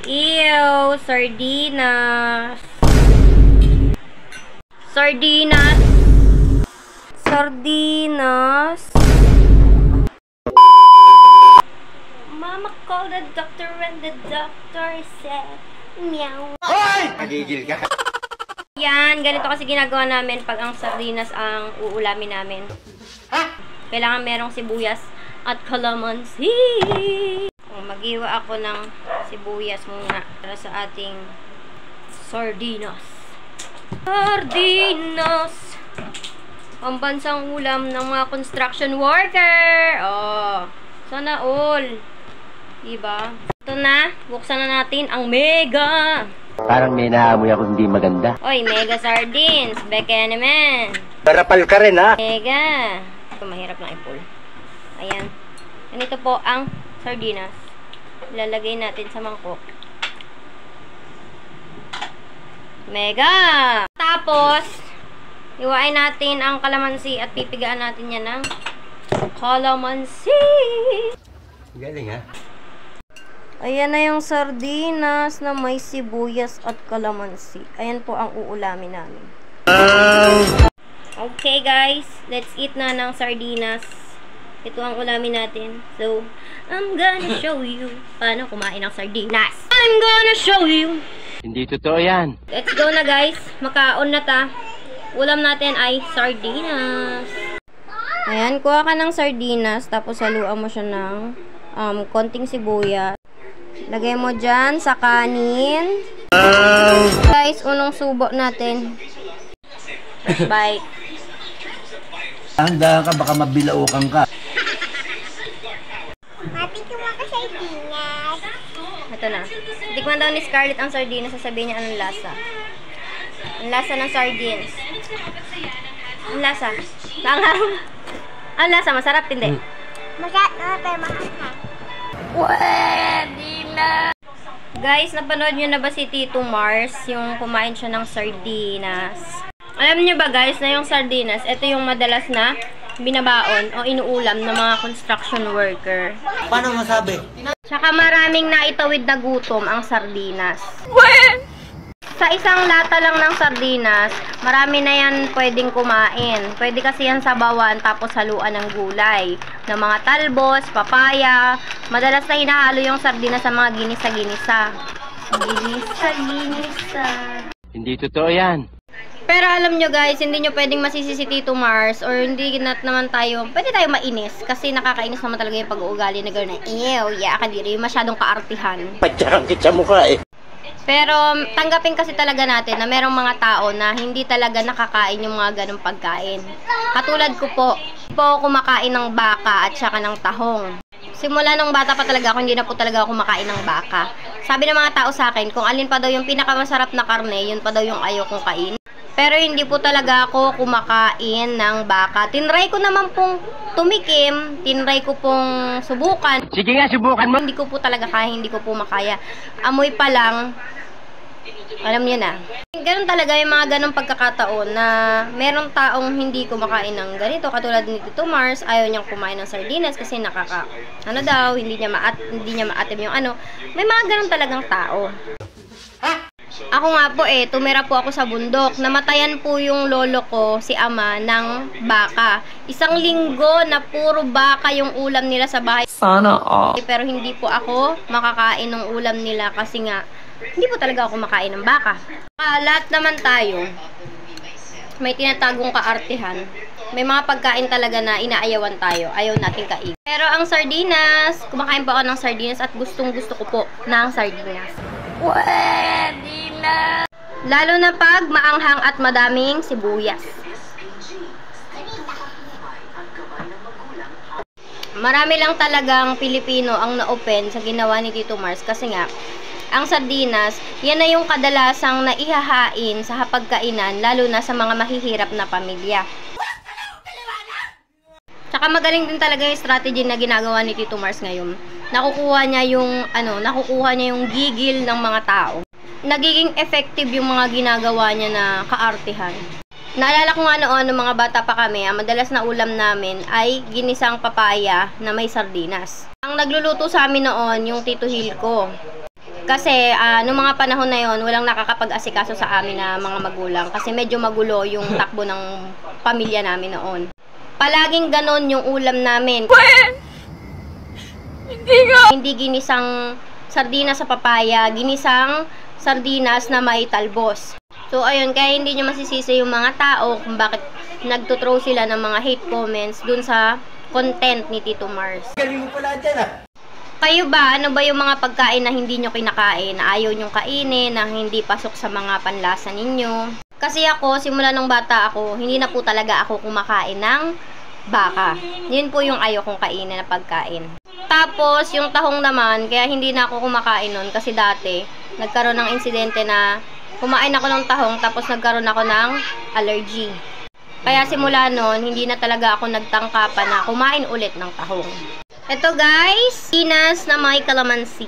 Ew, sardinas. Sardinas. Sardinas. Mama called the doctor and the doctor said, meow. Hoy! Nagigil ka. Yan, ganito kasi ginagawa namin pag ang sardinas ang uulamin namin. Kailangan merong sibuyas at kalamansi. Mag-iwa ako ng sibuyas muna para sa ating sardinas. Sardinas! Pambansang ulam ng mga construction worker. Oh, sana all. Diba? Ito na, buksan na natin ang mega. Parang may naamoy ako hindi maganda. Oy, mega sardines. Beke naman. Parapal ka rin, ha? Mega. Ito, mahirap lang i-pull. Ayan. Ganito po ang sardinas. Ilalagay natin sa mangkok. Mega! Tapos, iwain natin ang kalamansi at pipigaan natin yan ng kalamansi. Galing, ha? Ayan na yung sardinas na may sibuyas at kalamansi. Ayan po ang uulamin namin. Okay guys, let's eat na ng sardinas. Ito ang ulamin natin. So, I'm gonna show you paano kumain ng sardinas. I'm gonna show you. Hindi totoo yan. Let's go na guys. Makaon na ta. Ulam natin ay sardinas. Ayan, kuha ka ng sardinas. Tapos haluan mo siya ng konting sibuyas. Lagay mo dyan sa kanin. Guys, unang subo natin. Bye. Handa ka, baka mabilaukan ka. Mati ko mga sardinas. Ito na. Tikman daw ni Scarlett ang sardinas. Sasabihin niya anong lasa. Ang lasa ng sardines. Ang lasa. Ang lasa, masarap, hindi? Masarap na, pero mahal. Pwede na! Guys, napanood nyo na ba si Tito Mars? Yung kumain siya ng sardinas. Alam nyo ba guys, na yung sardinas, ito yung madalas na binabaon o inuulam ng mga construction worker. Paano masabi? Tsaka maraming naitawid na gutom ang sardinas. Sa isang lata lang ng sardinas, marami na yan pwedeng kumain. Pwede kasi yan sabawan tapos haluan ng gulay. Ng mga talbos, papaya. Madalas na hinahalo yung sardinas sa mga ginisa-ginisa. Ginisa-ginisa. Hindi totoo yan. Pero alam nyo guys, hindi nyo pwedeng masisi si Tito Mars or hindi naman tayo, pwede tayo mainis kasi nakakainis naman talaga yung pag-uugali na gano'n na, ew, ka diri, masyadong kaartihan. Patsakang kita mukha eh. Pero tanggapin kasi talaga natin na merong mga tao na hindi talaga nakakain yung mga ganong pagkain. Katulad ko po kumakain ng baka at saka ng tahong. Simula nung bata pa talaga ako, hindi na po talaga ako kumakain ng baka. Sabi ng mga tao sa akin, kung alin pa daw yung pinakamasarap na karne, yun pa daw yung ayaw kong kain. Pero hindi po talaga ako kumakain ng baka. Tinry ko naman pong tumikim, tinry ko pong subukan. Sige nga, subukan mo. Hindi ko po talaga kaya, hindi ko po makaya. Amoy pa lang, alam niyo na. Ganun talaga yung mga ganong pagkakataon na merong taong hindi kumakain ng ganito. Katulad ni Tito Mars, ayaw niyang kumain ng sardinas kasi hindi niya maatim yung ano. May mga ganon talagang tao. Ako nga po tumira po ako sa bundok. Namatayan po yung lolo ko, si ama, ng baka. Isang linggo na puro baka yung ulam nila sa bahay. Sana all. Pero hindi po ako makakain ng ulam nila kasi nga, hindi po talaga ako makain ng baka. Lahat naman tayo, may tinatagong kaartihan. May mga pagkain talaga na inaayawan tayo. Ayaw natin kain. Pero ang sardinas, kumakain po ako ng sardinas at gustong gusto ko po ng sardinas. Pwede na! Lalo na pag maanghang at madaming sibuyas. Marami lang talagang Pilipino ang na-open sa ginawa ni Tito Mars kasi nga, ang sardinas, yan na yung kadalasang naihahain sa hapagkainan lalo na sa mga mahihirap na pamilya. Tsaka magaling din talaga yung strategy na ginagawa ni Tito Mars ngayon. Nakukuha niya yung gigil ng mga tao. Nagiging effective yung mga ginagawa niya na kaartihan. Naalala ko nga noon, nung mga bata pa kami, ang madalas na ulam namin ay ginisang papaya na may sardinas. Ang nagluluto sa amin noon, yung Tito Hil ko. Kasi, noong mga panahon na yon, walang nakakapag-asikaso sa amin na mga magulang. Kasi medyo magulo yung takbo ng pamilya namin noon. Palaging ganon yung ulam namin. Hindi ginisang sardinas sa papaya, ginisang sardinas na may talbos. So, ayun, kaya hindi nyo masisisi yung mga tao kung bakit nagtuthrow sila ng mga hate comments dun sa content ni Tito Mars. Galing mo pala dyan ah. Kayo ba, ano ba yung mga pagkain na hindi nyo kinakain, na ayaw nyo kainin, na hindi pasok sa mga panlasa ninyo? Kasi ako, simula nung bata ako, hindi na po talaga ako kumakain ng baka. Yun po yung ayaw kong kainin na pagkain. Tapos, yung tahong naman, kaya hindi na ako kumakain nun kasi dati, nagkaroon ng insidente na kumain ako ng tahong tapos nagkaroon ako ng allergy. Kaya simula nun, hindi na talaga ako nagtangka pa na kumain ulit ng tahong. Ito guys, sardinas na may kalamansi.